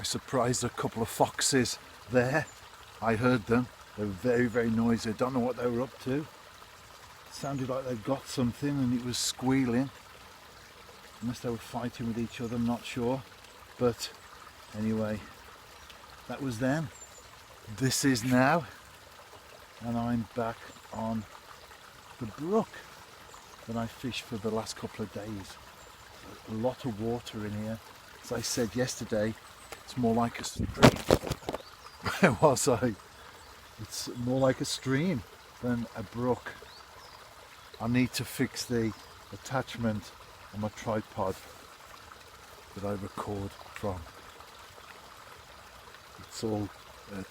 I surprised a couple of foxes there. I heard them. They were very, very noisy. I don't know what they were up to. It sounded like they got something and it was squealing. Unless they were fighting with each other, I'm not sure. But anyway, that was then. This is now. And I'm back on the brook that I fished for the last couple of days. A lot of water in here. As I said yesterday, it's more like a stream. Where was I? It's more like a stream than a brook. I need to fix the attachment on my tripod that I record from. It's all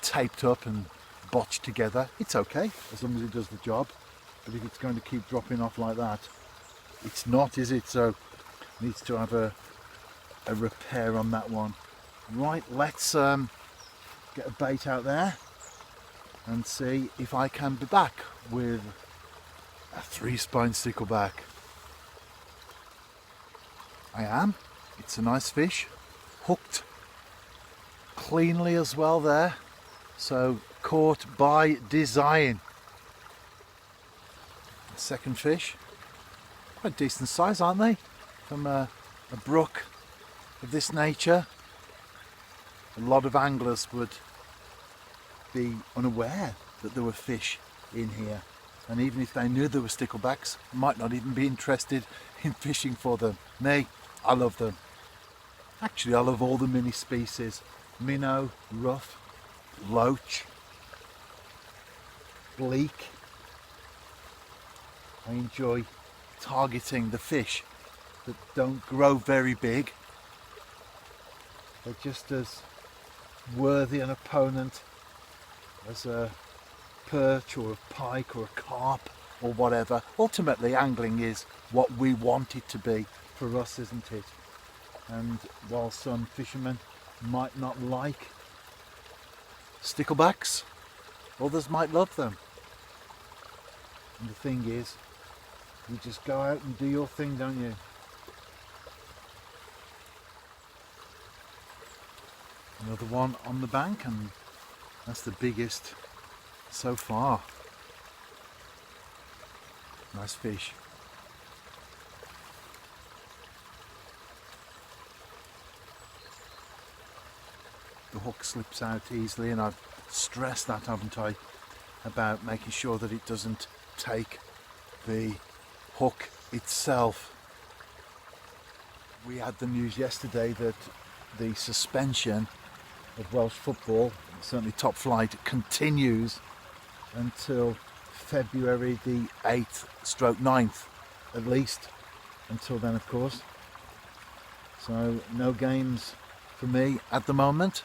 taped up and botched together. It's okay as long as it does the job, but if it's going to keep dropping off like that, it's not, is it? So it needs to have a repair on that one. Right, let's get a bait out there and see if I can be back with a 3-spine stickleback. I am. It's a nice fish, hooked cleanly as well there, so caught by design. The second fish, quite decent size, aren't they, from a brook of this nature. A lot of anglers would be unaware that there were fish in here, and even if they knew there were sticklebacks, might not even be interested in fishing for them. Me, I love them. Actually, I love all the mini species. Minnow, rough, loach, bleak. I enjoy targeting the fish that don't grow very big. They're just as worthy an opponent as a perch or a pike or a carp or whatever. Ultimately, angling is what we want it to be for us, isn't it? And while some fishermen might not like sticklebacks, others might love them. And the thing is, you just go out and do your thing, don't you? Another one on the bank, and that's the biggest so far. Nice fish. The hook slips out easily, and I've stressed that, haven't I, about making sure that it doesn't take the hook itself. We had the news yesterday that the suspension of Welsh football, certainly top flight, continues until February the 8th/9th, at least until then, of course. So no games for me at the moment.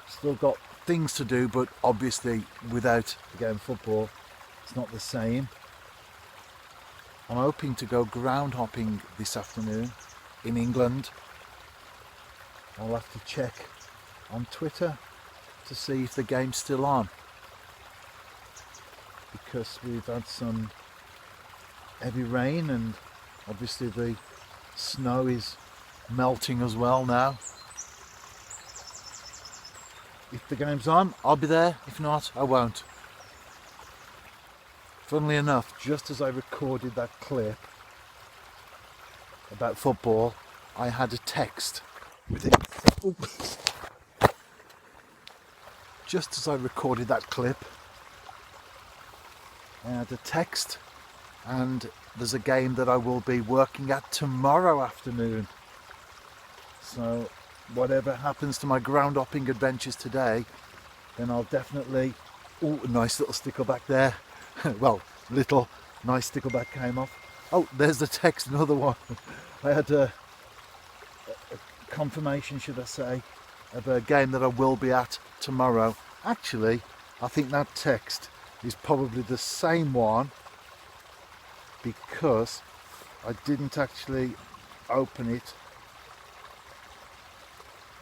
Still got things to do, but obviously without the game of football it's not the same. I'm hoping to go ground hopping this afternoon in England. I'll have to check on Twitter to see if the game's still on, because we've had some heavy rain and obviously the snow is melting as well now. If the game's on, I'll be there. If not, I won't. Funnily enough, just as I recorded that clip about football, I had a text within... Oops. Just as I recorded that clip, I had a text, and there's a game that I will be working at tomorrow afternoon. So whatever happens to my ground hopping adventures today, then I'll definitely... Oh, a nice little stickleback there. Well, little nice stickleback came off. Oh, there's the text, another one. I had a confirmation, should I say, of a game that I will be at tomorrow. Actually, I think that text is probably the same one, because I didn't actually open it.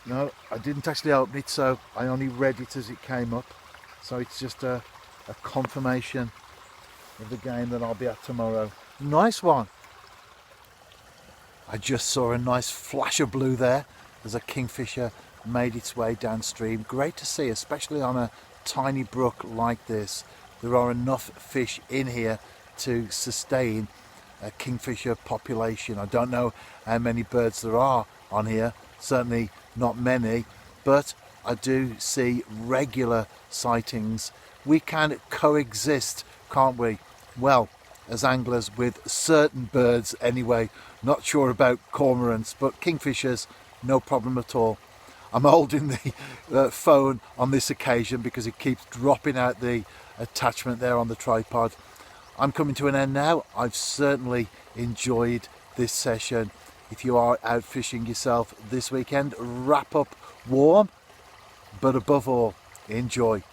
No, I didn't actually open it, so I only read it as it came up. So it's just a confirmation of the game that I'll be at tomorrow. Nice one. I just saw a nice flash of blue there. as a kingfisher made its way downstream. Great to see, especially on a tiny brook like this. There are enough fish in here to sustain a kingfisher population. I don't know how many birds there are on here, certainly not many, but I do see regular sightings. We can coexist, can't we? Well, as anglers, with certain birds anyway. Not sure about cormorants, but kingfishers, no problem at all. I'm holding the phone on this occasion because it keeps dropping out the attachment there on the tripod. I'm coming to an end now. I've certainly enjoyed this session. If you are out fishing yourself this weekend, wrap up warm, but above all, enjoy.